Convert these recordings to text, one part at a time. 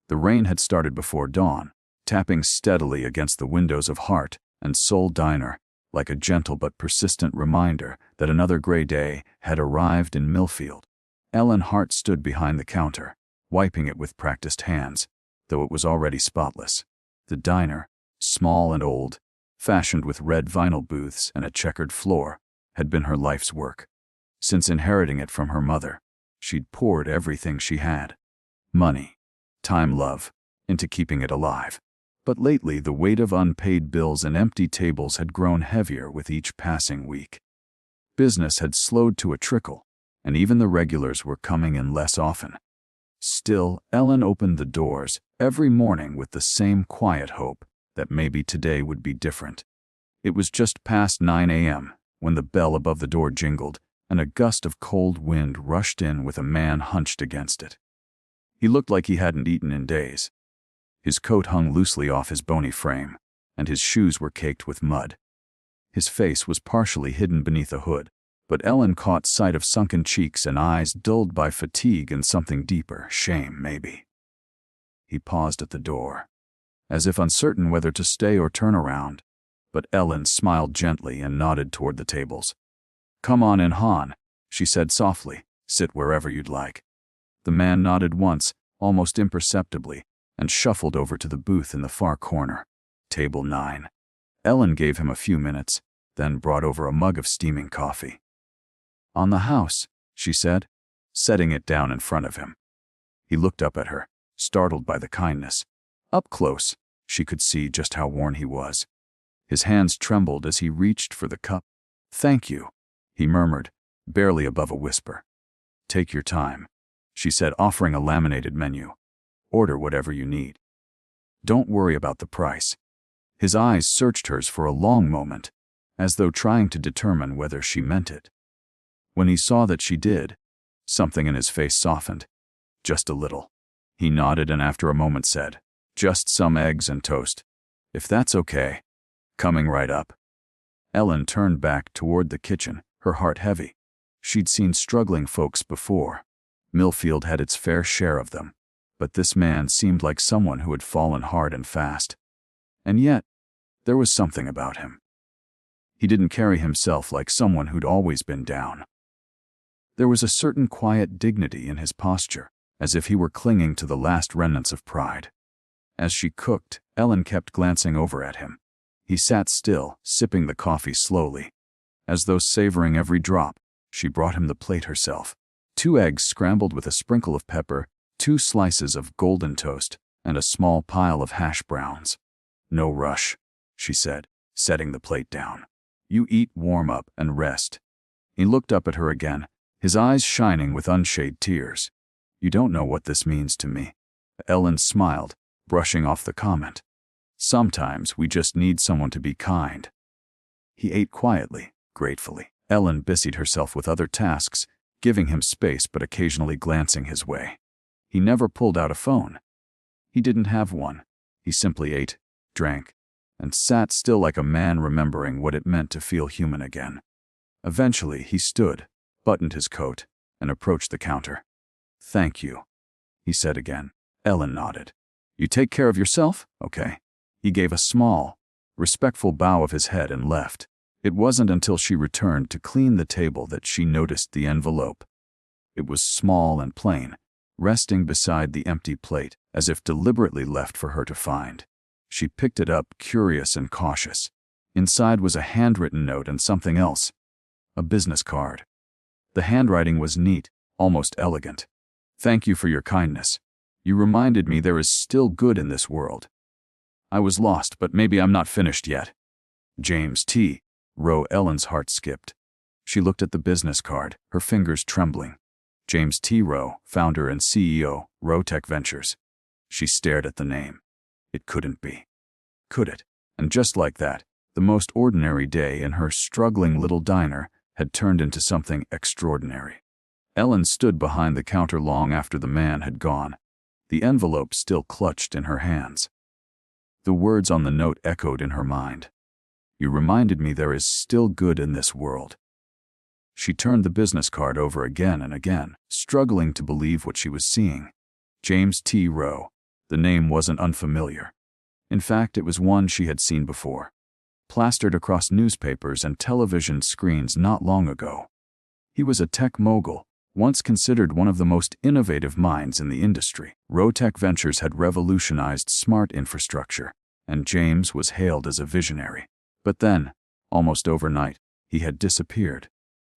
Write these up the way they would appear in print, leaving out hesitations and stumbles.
The rain had started before dawn, tapping steadily against the windows of Hart and Soul Diner, like a gentle but persistent reminder that another gray day had arrived in Millfield. Ellen Hart stood behind the counter, wiping it with practiced hands, though it was already spotless. The diner, small and old, fashioned with red vinyl booths and a checkered floor, had been her life's work. Since inheriting it from her mother, she'd poured everything she had, money, time, love, into keeping it alive. But lately the weight of unpaid bills and empty tables had grown heavier with each passing week. Business had slowed to a trickle, and even the regulars were coming in less often. Still, Ellen opened the doors every morning with the same quiet hope that maybe today would be different. It was just past 9 a.m. when the bell above the door jingled, and a gust of cold wind rushed in with a man hunched against it. He looked like he hadn't eaten in days. His coat hung loosely off his bony frame, and his shoes were caked with mud. His face was partially hidden beneath a hood, but Ellen caught sight of sunken cheeks and eyes dulled by fatigue and something deeper, shame maybe. He paused at the door, as if uncertain whether to stay or turn around, but Ellen smiled gently and nodded toward the tables. "Come on in, Han," she said softly. "Sit wherever you'd like." The man nodded once, almost imperceptibly, and shuffled over to the booth in the far corner. Table 9. Ellen gave him a few minutes, then brought over a mug of steaming coffee. "On the house," she said, setting it down in front of him. He looked up at her, startled by the kindness. Up close, she could see just how worn he was. His hands trembled as he reached for the cup. "Thank you," he murmured, barely above a whisper. "Take your time," she said, offering a laminated menu. "Order whatever you need. Don't worry about the price." His eyes searched hers for a long moment, as though trying to determine whether she meant it. When he saw that she did, something in his face softened. Just a little. He nodded and after a moment said, "Just some eggs and toast. If that's okay." "Coming right up." Ellen turned back toward the kitchen, her heart heavy. She'd seen struggling folks before. Millfield had its fair share of them, but this man seemed like someone who had fallen hard and fast. And yet, there was something about him. He didn't carry himself like someone who'd always been down. There was a certain quiet dignity in his posture, as if he were clinging to the last remnants of pride. As she cooked, Ellen kept glancing over at him. He sat still, sipping the coffee slowly. As though savoring every drop, she brought him the plate herself. 2 eggs scrambled with a sprinkle of pepper, 2 slices of golden toast, and a small pile of hash browns. "No rush," she said, setting the plate down. "You eat, warm up, and rest." He looked up at her again, his eyes shining with unshed tears. "You don't know what this means to me." Ellen smiled, brushing off the comment. "Sometimes we just need someone to be kind." He ate quietly, gratefully. Ellen busied herself with other tasks, giving him space but occasionally glancing his way. He never pulled out a phone. He didn't have one. He simply ate, drank, and sat still like a man remembering what it meant to feel human again. Eventually, he stood, buttoned his coat, and approached the counter. "Thank you," he said again. Ellen nodded. "You take care of yourself, okay?" He gave a small, respectful bow of his head and left. It wasn't until she returned to clean the table that she noticed the envelope. It was small and plain, resting beside the empty plate, as if deliberately left for her to find. She picked it up, curious and cautious. Inside was a handwritten note and something else. A business card. The handwriting was neat, almost elegant. "Thank you for your kindness. You reminded me there is still good in this world. I was lost, but maybe I'm not finished yet. James T. Rowe." Ellen's heart skipped. She looked at the business card, her fingers trembling. James T. Rowe, founder and CEO, Rowe Tech Ventures. She stared at the name. It couldn't be. Could it? And just like that, the most ordinary day in her struggling little diner had turned into something extraordinary. Ellen stood behind the counter long after the man had gone, the envelope still clutched in her hands. The words on the note echoed in her mind. "You reminded me there is still good in this world." She turned the business card over again and again, struggling to believe what she was seeing. James T. Rowe, The name wasn't unfamiliar. In fact, it was one she had seen before, plastered across newspapers and television screens not long ago. He was a tech mogul, once considered one of the most innovative minds in the industry. Rowe Tech Ventures had revolutionized smart infrastructure, and James was hailed as a visionary. But then, almost overnight, he had disappeared,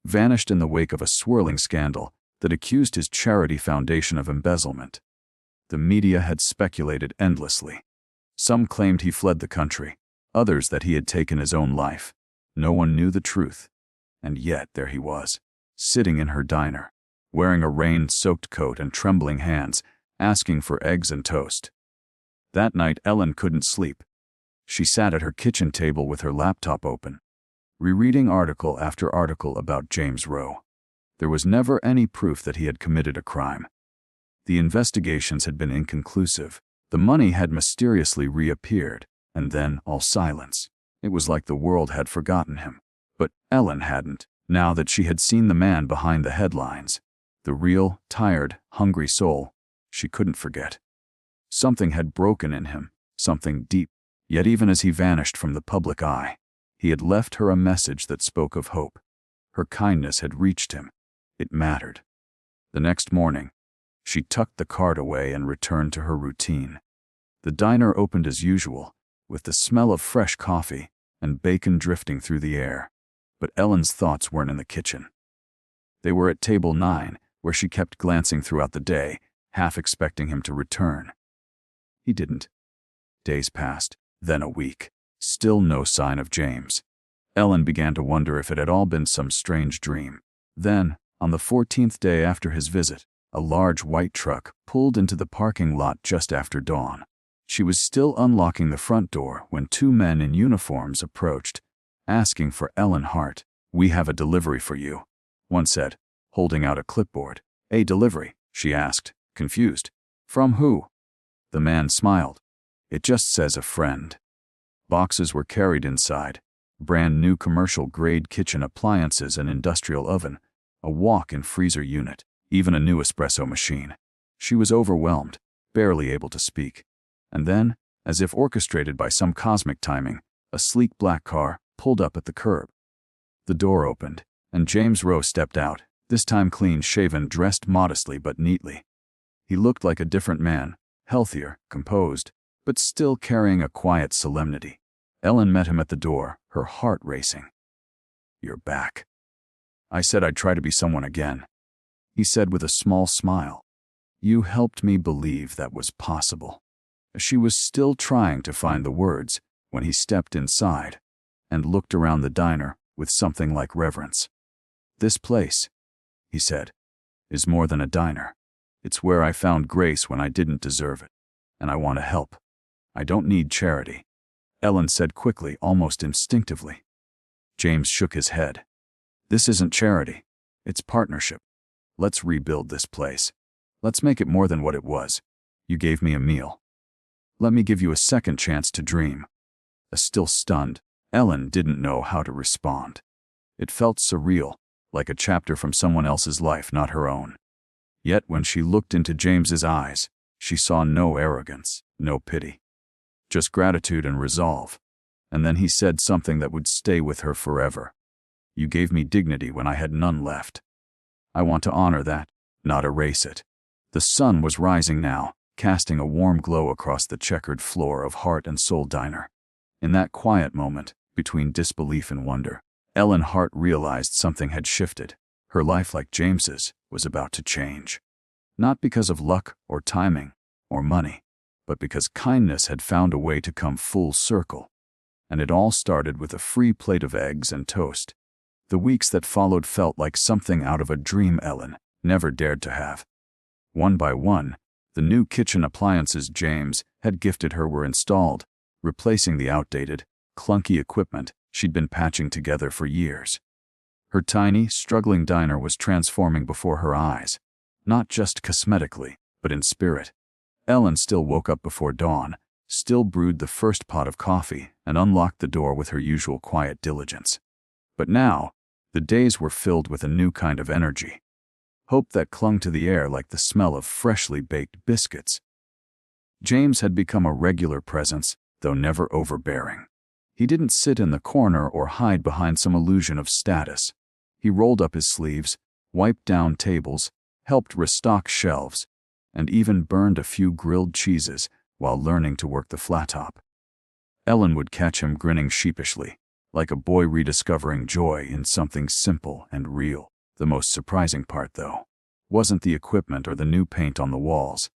vanished in the wake of a swirling scandal that accused his charity foundation of embezzlement. The media had speculated endlessly. Some claimed he fled the country, others that he had taken his own life. No one knew the truth. And yet there he was, sitting in her diner, wearing a rain-soaked coat and trembling hands, asking for eggs and toast. That night Ellen couldn't sleep. She sat at her kitchen table with her laptop open, rereading article after article about James Rowe. There was never any proof that he had committed a crime. The investigations had been inconclusive. The money had mysteriously reappeared, and then all silence. It was like the world had forgotten him. But Ellen hadn't, now that she had seen the man behind the headlines. The real, tired, hungry soul she couldn't forget. Something had broken in him, something deep. Yet even as he vanished from the public eye, he had left her a message that spoke of hope. Her kindness had reached him. It mattered. The next morning, she tucked the card away and returned to her routine. The diner opened as usual, with the smell of fresh coffee and bacon drifting through the air. But Ellen's thoughts weren't in the kitchen. They were at table 9, where she kept glancing throughout the day, half expecting him to return. He didn't. Days passed, then a week. Still no sign of James. Ellen began to wonder if it had all been some strange dream. Then, on the 14th day after his visit, a large white truck pulled into the parking lot just after dawn. She was still unlocking the front door when 2 men in uniforms approached, asking for Ellen Hart. "We have a delivery for you," one said, holding out a clipboard. "A delivery?" she asked, confused. "From who?" The man smiled. "It just says a friend." Boxes were carried inside, brand new commercial-grade kitchen appliances, an industrial oven, a walk-in freezer unit, even a new espresso machine. She was overwhelmed, barely able to speak. And then, as if orchestrated by some cosmic timing, a sleek black car pulled up at the curb. The door opened, and James Rowe stepped out, this time clean-shaven, dressed modestly but neatly. He looked like a different man, healthier, composed, but still carrying a quiet solemnity. Ellen met him at the door, her heart racing. "You're back." "I said I'd try to be someone again," he said with a small smile. "You helped me believe that was possible." She was still trying to find the words when he stepped inside and looked around the diner with something like reverence. "This place," he said, "is more than a diner. It's where I found grace when I didn't deserve it, and I want to help. I don't need charity," Ellen said quickly, almost instinctively. James shook his head. "This isn't charity. It's partnership. Let's rebuild this place. Let's make it more than what it was. You gave me a meal. Let me give you a second chance to dream." Still stunned, Ellen didn't know how to respond. It felt surreal, like a chapter from someone else's life, not her own. Yet when she looked into James's eyes, she saw no arrogance, no pity. Just gratitude and resolve. And then he said something that would stay with her forever. "You gave me dignity when I had none left. I want to honor that, not erase it." The sun was rising now, casting a warm glow across the checkered floor of Hart and Soul Diner. In that quiet moment, between disbelief and wonder, Ellen Hart realized something had shifted. Her life, like James's, was about to change. Not because of luck or timing or money, but because kindness had found a way to come full circle. And it all started with a free plate of eggs and toast. The weeks that followed felt like something out of a dream Ellen never dared to have. One by one, the new kitchen appliances James had gifted her were installed, replacing the outdated, clunky equipment she'd been patching together for years. Her tiny, struggling diner was transforming before her eyes, not just cosmetically, but in spirit. Ellen still woke up before dawn, still brewed the first pot of coffee, and unlocked the door with her usual quiet diligence. But now, the days were filled with a new kind of energy. Hope that clung to the air like the smell of freshly baked biscuits. James had become a regular presence, though never overbearing. He didn't sit in the corner or hide behind some illusion of status. He rolled up his sleeves, wiped down tables, helped restock shelves, and even burned a few grilled cheeses while learning to work the flat top. Ellen would catch him grinning sheepishly, like a boy rediscovering joy in something simple and real. The most surprising part, though, wasn't the equipment or the new paint on the walls.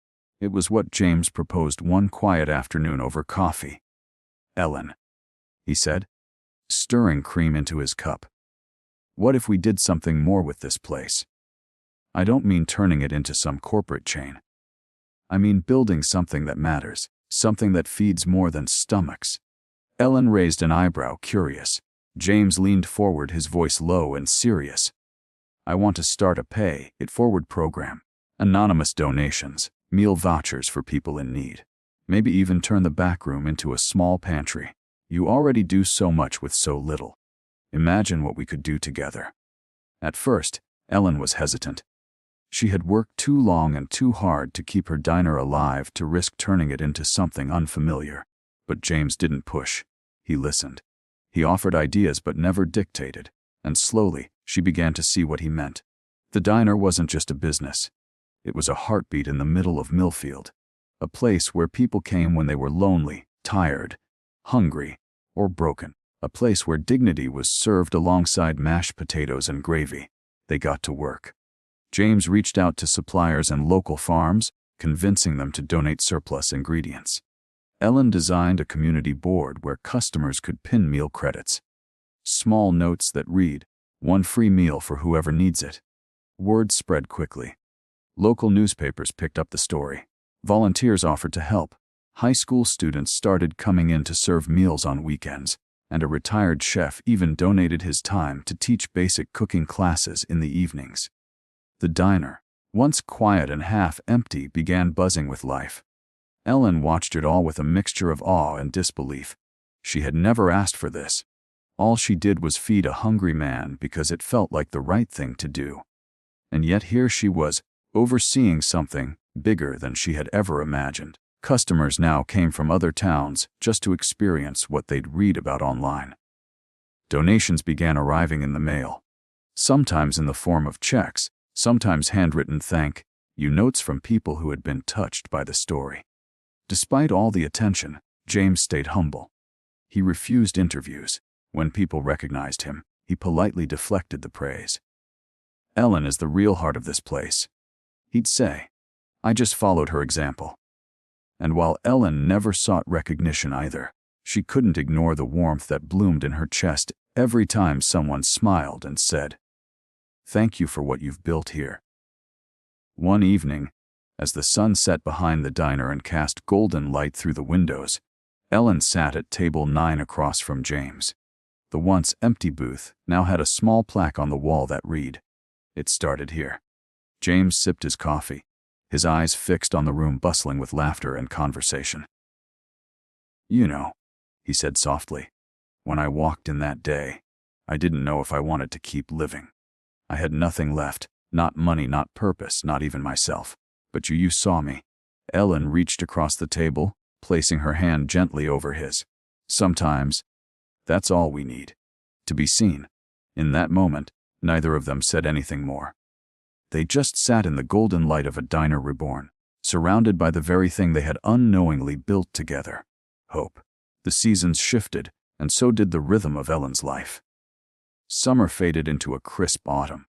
It was what James proposed one quiet afternoon over coffee. "Ellen," he said, stirring cream into his cup, "what if we did something more with this place? I don't mean turning it into some corporate chain. I mean building something that matters, something that feeds more than stomachs." Ellen raised an eyebrow, curious. James leaned forward, his voice low and serious. "I want to start a pay-it-forward program. Anonymous donations, meal vouchers for people in need. Maybe even turn the back room into a small pantry. You already do so much with so little. Imagine what we could do together." At first, Ellen was hesitant. She had worked too long and too hard to keep her diner alive to risk turning it into something unfamiliar. But James didn't push. He listened. He offered ideas but never dictated, and slowly she began to see what he meant. The diner wasn't just a business. It was a heartbeat in the middle of Millfield, a place where people came when they were lonely, tired, hungry, or broken, a place where dignity was served alongside mashed potatoes and gravy. They got to work. James reached out to suppliers and local farms, convincing them to donate surplus ingredients. Ellen designed a community board where customers could pin meal credits. Small notes that read, "One free meal for whoever needs it." Word spread quickly. Local newspapers picked up the story. Volunteers offered to help. High school students started coming in to serve meals on weekends, and a retired chef even donated his time to teach basic cooking classes in the evenings. The diner, once quiet and half-empty, began buzzing with life. Ellen watched it all with a mixture of awe and disbelief. She had never asked for this. All she did was feed a hungry man because it felt like the right thing to do. And yet here she was, overseeing something bigger than she had ever imagined. Customers now came from other towns just to experience what they'd read about online. Donations began arriving in the mail, sometimes in the form of checks, sometimes handwritten thank you notes from people who had been touched by the story. Despite all the attention, James stayed humble. He refused interviews. When people recognized him, he politely deflected the praise. "Ellen is the real heart of this place," he'd say. "I just followed her example." And while Ellen never sought recognition either, she couldn't ignore the warmth that bloomed in her chest every time someone smiled and said, "Thank you for what you've built here." One evening, as the sun set behind the diner and cast golden light through the windows, Ellen sat at table 9 across from James. The once empty booth now had a small plaque on the wall that read, "It started here." James sipped his coffee, his eyes fixed on the room bustling with laughter and conversation. "You know," he said softly, "when I walked in that day, I didn't know if I wanted to keep living. I had nothing left, not money, not purpose, not even myself. But you saw me." Ellen reached across the table, placing her hand gently over his. "Sometimes, that's all we need. To be seen." In that moment, neither of them said anything more. They just sat in the golden light of a diner reborn, surrounded by the very thing they had unknowingly built together: hope. The seasons shifted, and so did the rhythm of Ellen's life. Summer faded into a crisp autumn,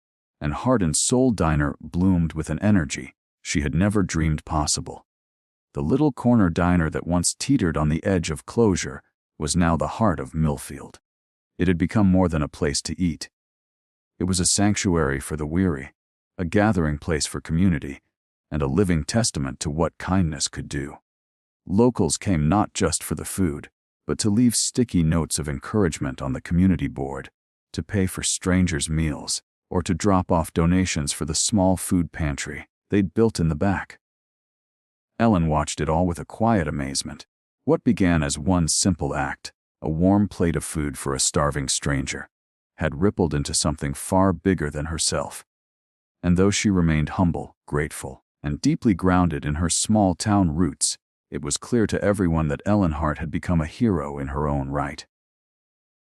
and Hart Soul diner bloomed with an energy she had never dreamed possible. The little corner diner that once teetered on the edge of closure was now the heart of Millfield. It had become more than a place to eat. It was a sanctuary for the weary, a gathering place for community, and a living testament to what kindness could do. Locals came not just for the food, but to leave sticky notes of encouragement on the community board, to pay for strangers' meals, or to drop off donations for the small food pantry they'd built in the back. Ellen watched it all with a quiet amazement. What began as one simple act, a warm plate of food for a starving stranger, had rippled into something far bigger than herself. And though she remained humble, grateful, and deeply grounded in her small-town roots, It was clear to everyone that Ellen Hart had become a hero in her own right.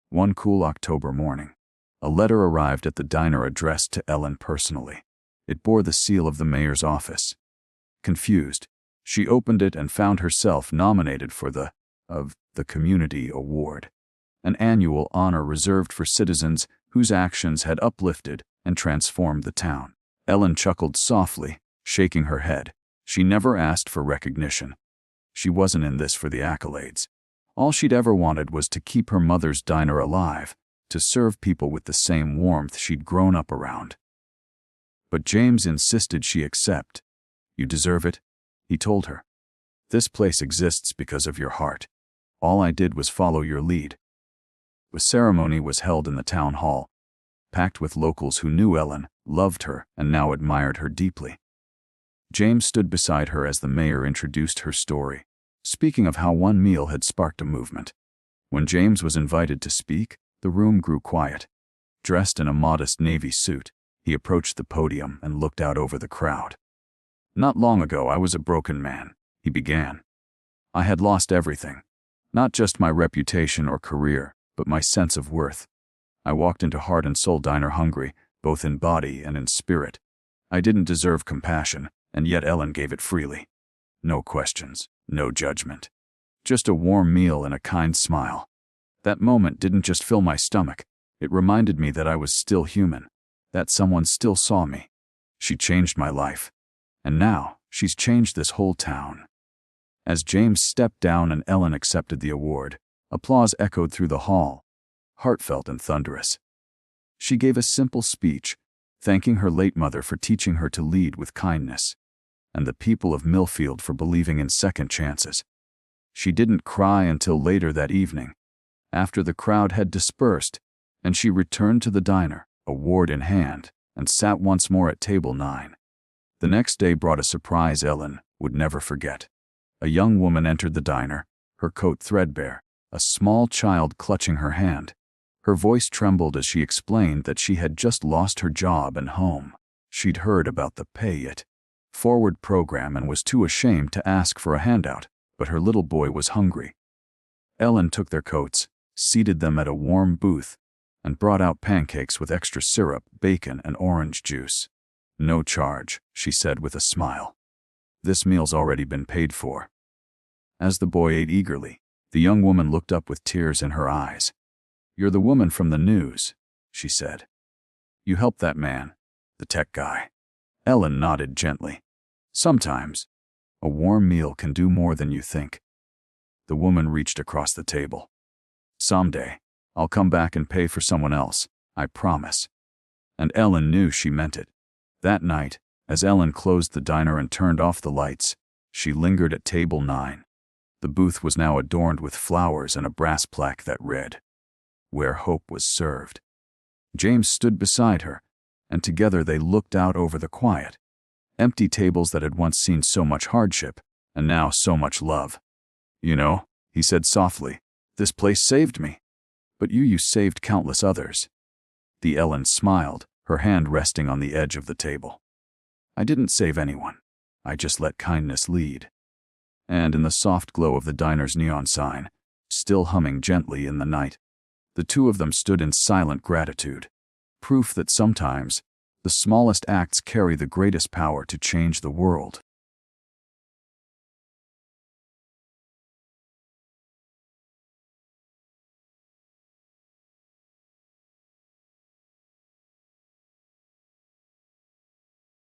One cool October morning, a letter arrived at the diner addressed to Ellen personally. It bore the seal of the mayor's office. Confused, she opened it and found herself nominated for the Community Award, an annual honor reserved for citizens whose actions had uplifted and transformed the town. Ellen chuckled softly, shaking her head. She never asked for recognition. She wasn't in this for the accolades. All she'd ever wanted was to keep her mother's diner alive, to serve people with the same warmth she'd grown up around. But James insisted she accept. "You deserve it," he told her. "This place exists because of your heart. All I did was follow your lead." The ceremony was held in the town hall, packed with locals who knew Ellen, loved her, and now admired her deeply. James stood beside her as the mayor introduced her story, speaking of how one meal had sparked a movement. When James was invited to speak, the room grew quiet. Dressed in a modest navy suit, he approached the podium and looked out over the crowd. "Not long ago I was a broken man," he began. "I had lost everything, not just my reputation or career, but my sense of worth. I walked into Hart and Soul Diner hungry, both in body and in spirit. I didn't deserve compassion, and yet Ellen gave it freely. No questions, no judgment. Just a warm meal and a kind smile. That moment didn't just fill my stomach, it reminded me that I was still human, that someone still saw me. She changed my life. And now, she's changed this whole town." As James stepped down and Ellen accepted the award, applause echoed through the hall, heartfelt and thunderous. She gave a simple speech, thanking her late mother for teaching her to lead with kindness, and the people of Millfield for believing in second chances. She didn't cry until later that evening, after the crowd had dispersed, and she returned to the diner, award in hand, and sat once more at table 9. The next day brought a surprise Ellen would never forget. A young woman entered the diner, her coat threadbare, a small child clutching her hand. Her voice trembled as she explained that she had just lost her job and home. She'd heard about the Pay It Forward program and was too ashamed to ask for a handout, but her little boy was hungry. Ellen took their coats, seated them at a warm booth, and brought out pancakes with extra syrup, bacon, and orange juice. "No charge," she said with a smile. "This meal's already been paid for." As the boy ate eagerly, the young woman looked up with tears in her eyes. "You're the woman from the news," she said. "You helped that man, the tech guy." Ellen nodded gently. "Sometimes, a warm meal can do more than you think." The woman reached across the table. "Someday, I'll come back and pay for someone else, I promise." And Ellen knew she meant it. That night, as Ellen closed the diner and turned off the lights, she lingered at table 9. The booth was now adorned with flowers and a brass plaque that read, "Where Hope Was Served." James stood beside her, and together they looked out over the quiet, empty tables that had once seen so much hardship, and now so much love. "You know," he said softly, "this place saved me. But you saved countless others." The Ellen smiled, her hand resting on the edge of the table. "I didn't save anyone. I just let kindness lead." And in the soft glow of the diner's neon sign, still humming gently in the night, the two of them stood in silent gratitude, proof that sometimes the smallest acts carry the greatest power to change the world.